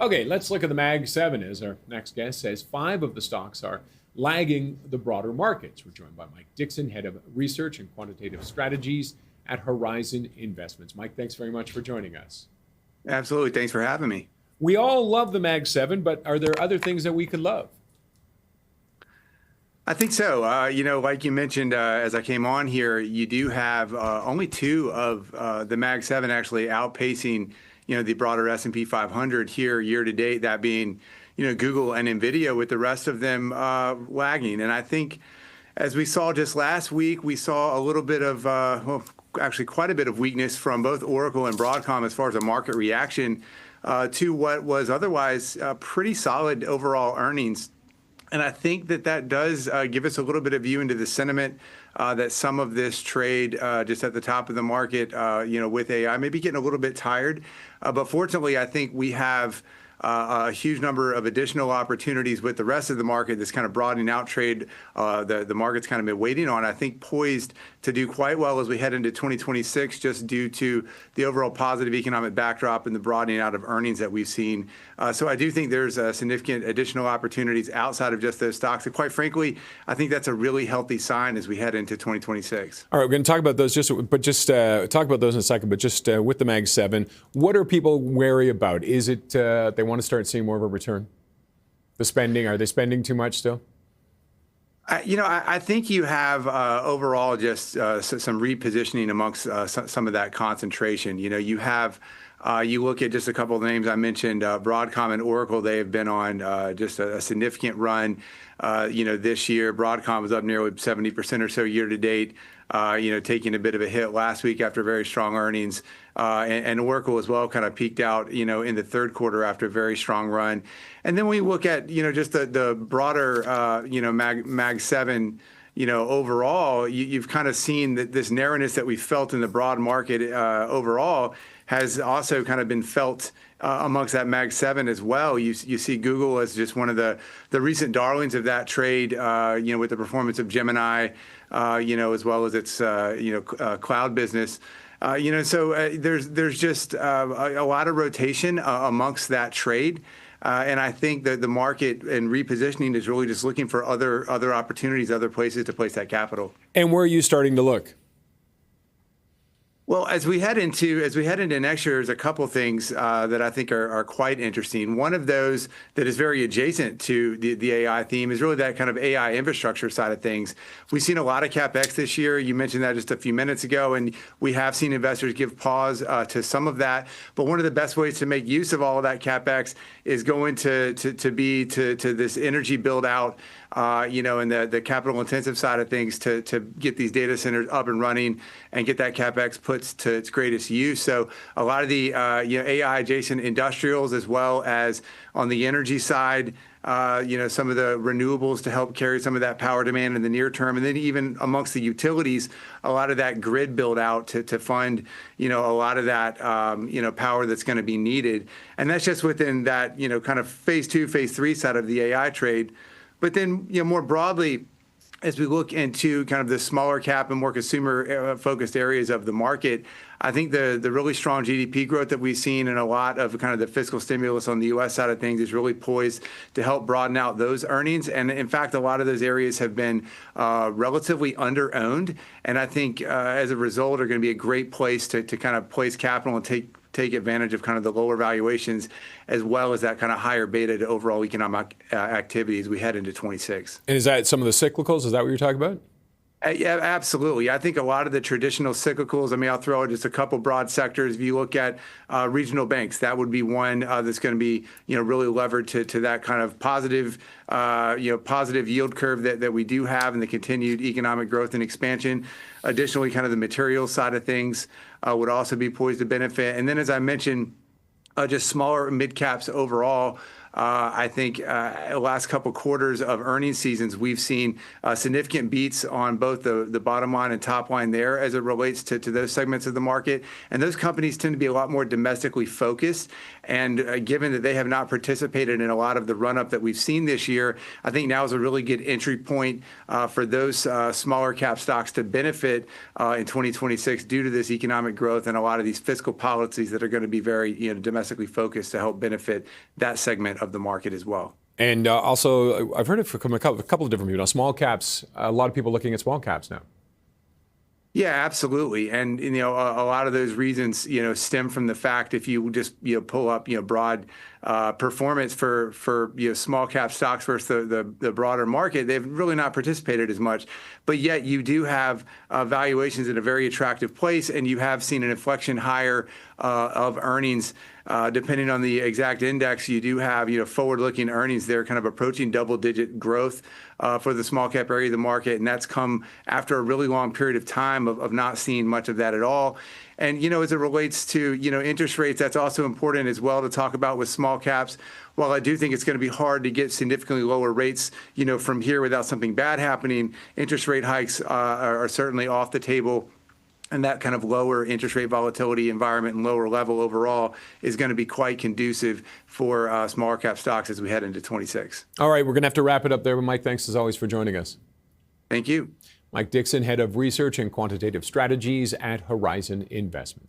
Okay, let's look at the Mag 7 as our next guest says. 5 of the stocks are lagging the broader markets. We're joined by Mike Dickson, Head of Research and Quantitative Strategies at Horizon Investments. Mike, thanks very much for joining us. Absolutely. Thanks for having me. We all love the Mag 7, but are there other things that we could love? I think so. Like you mentioned, as I came on here, you do have only 2 of the Mag 7 actually outpacing, the broader S&P 500 here year to date, that being, Google and NVIDIA, with the rest of them lagging. And I think as we saw just last week, we saw a little bit of, actually quite a bit of weakness from both Oracle and Broadcom as far as a market reaction to what was otherwise pretty solid overall earnings. And I think that does give us a little bit of view into the sentiment that some of this trade just at the top of the market, with AI, maybe getting a little bit tired. But fortunately, I think we have a huge number of additional opportunities with the rest of the market, this kind of broadening out trade the market's kind of been waiting on, I think poised to do quite well as we head into 2026, just due to the overall positive economic backdrop and the broadening out of earnings that we've seen. So I do think there's significant additional opportunities outside of just those stocks. And quite frankly, I think that's a really healthy sign as we head into 2026. All right, we're going to talk about those, talk about those in a second, but just with the Mag 7, what are people wary about? Is it they want to start seeing more of a return? The spending, are they spending too much still? I think you have overall just some repositioning amongst some of that concentration. You have, you look at just a couple of names I mentioned, Broadcom and Oracle. They have been on just a significant run. This year, Broadcom was up nearly 70% or so year to date. Taking a bit of a hit last week after very strong earnings, and Oracle as well kind of peaked out, in the third quarter after a very strong run. And then we look at, just the broader, Mag 7, overall, you've kind of seen that this narrowness that we felt in the broad market overall has also kind of been felt amongst that Mag 7 as well. You see Google as just one of the recent darlings of that trade, with the performance of Gemini, as well as its, cloud business. So there's just a lot of rotation amongst that trade. And I think that the market and repositioning is really just looking for other opportunities, other places to place that capital. And where are you starting to look? Well, as we head into next year, there's a couple things that I think are quite interesting. One of those that is very adjacent to the AI theme is really that kind of AI infrastructure side of things. We've seen a lot of CapEx this year. You mentioned that just a few minutes ago, and we have seen investors give pause to some of that. But one of the best ways to make use of all of that CapEx is going to this energy build out, and the capital intensive side of things to get these data centers up and running and get that CapEx put to its greatest use. So a lot of the AI adjacent industrials, as well as on the energy side, some of the renewables to help carry some of that power demand in the near term, and then even amongst the utilities, a lot of that grid build out to fund a lot of that power that's going to be needed, and that's just within that kind of phase 2, phase 3 side of the AI trade. But then more broadly, as we look into kind of the smaller cap and more consumer focused areas of the market, I think the really strong GDP growth that we've seen and a lot of kind of the fiscal stimulus on the U.S. side of things is really poised to help broaden out those earnings. And in fact, a lot of those areas have been relatively under-owned. And I think as a result are going to be a great place to kind of place capital and take advantage of kind of the lower valuations, as well as that kind of higher beta to overall economic activity as we head into 26. And is that some of the cyclicals? Is that what you're talking about? Yeah, absolutely. I think a lot of the traditional cyclicals, I'll throw out just a couple broad sectors. If you look at regional banks, that would be one that's going to be, really levered to that kind of positive, positive yield curve that we do have and the continued economic growth and expansion. Additionally, kind of the materials side of things would also be poised to benefit. And then, as I mentioned, just smaller mid caps overall, I think the last couple quarters of earnings seasons, we've seen significant beats on both the bottom line and top line there as it relates to those segments of the market. And those companies tend to be a lot more domestically focused. And given that they have not participated in a lot of the run-up that we've seen this year, I think now is a really good entry point for those smaller cap stocks to benefit in 2026 due to this economic growth and a lot of these fiscal policies that are going to be very domestically focused to help benefit that segment of the market as well. And also, I've heard it from a couple of different people. Now, small caps, a lot of people looking at small caps now. Yeah, absolutely. And, a lot of those reasons, stem from the fact if you just, pull up, broad performance for small cap stocks versus the broader market, they've really not participated as much. But yet you do have valuations in a very attractive place, and you have seen an inflection higher of earnings. Depending on the exact index, you do have, forward-looking earnings there kind of approaching double-digit growth for the small cap area of the market. And that's come after a really long period of time of not seeing much of that at all. And, as it relates to, interest rates, that's also important as well to talk about with small caps. While I do think it's going to be hard to get significantly lower rates, from here without something bad happening, interest rate hikes are certainly off the table. And that kind of lower interest rate volatility environment and lower level overall is going to be quite conducive for smaller cap stocks as we head into 26. All right, we're going to have to wrap it up there. But Mike, thanks as always for joining us. Thank you. Mike Dickson, Head of Research and Quantitative Strategies at Horizon Investments.